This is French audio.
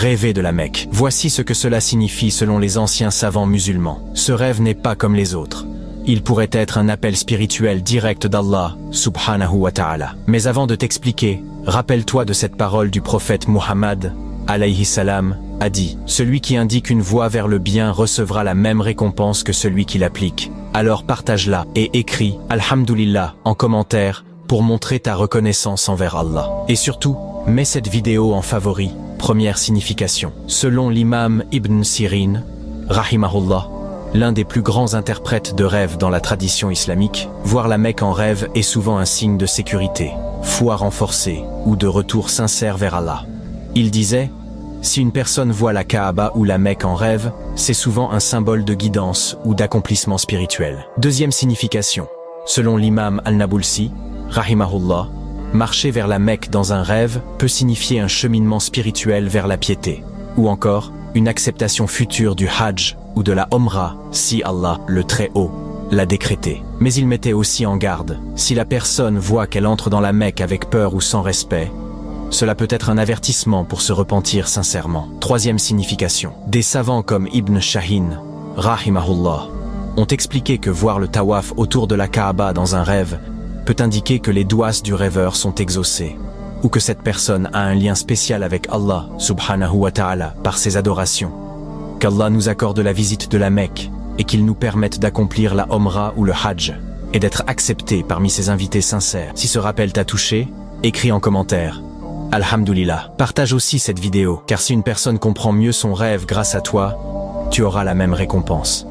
Rêver de la Mecque. Voici ce que cela signifie selon les anciens savants musulmans. Ce rêve n'est pas comme les autres. Il pourrait être un appel spirituel direct d'Allah, subhanahu wa ta'ala. Mais avant de t'expliquer, rappelle-toi de cette parole du prophète Muhammad, alayhi salam, a dit « Celui qui indique une voie vers le bien recevra la même récompense que celui qui l'applique. Alors partage-la et écris « Alhamdulillah » en commentaire pour montrer ta reconnaissance envers Allah. Et surtout, mets cette vidéo en favori. Première signification. Selon l'imam Ibn Sirin, rahimahullah, l'un des plus grands interprètes de rêves dans la tradition islamique, voir la Mecque en rêve est souvent un signe de sécurité, foi renforcée ou de retour sincère vers Allah. Il disait, si une personne voit la Kaaba ou la Mecque en rêve, c'est souvent un symbole de guidance ou d'accomplissement spirituel. Deuxième signification. Selon l'imam Al-Nabulsi, rahimahullah, marcher vers la Mecque dans un rêve peut signifier un cheminement spirituel vers la piété, ou encore une acceptation future du Hajj ou de la Omra, si Allah, le Très-Haut, l'a décrété. Mais il mettait aussi en garde, si la personne voit qu'elle entre dans la Mecque avec peur ou sans respect, cela peut être un avertissement pour se repentir sincèrement. Troisième signification. Des savants comme Ibn Shahin, rahimahullah, ont expliqué que voir le tawaf autour de la Kaaba dans un rêve peut indiquer que les douas du rêveur sont exaucés, ou que cette personne a un lien spécial avec Allah, subhanahu wa ta'ala, par ses adorations. Qu'Allah nous accorde la visite de la Mecque et qu'il nous permette d'accomplir la Omra ou le Hajj et d'être acceptés parmi ses invités sincères. Si ce rappel t'a touché, écris en commentaire. Alhamdulillah. Partage aussi cette vidéo, car si une personne comprend mieux son rêve grâce à toi, tu auras la même récompense.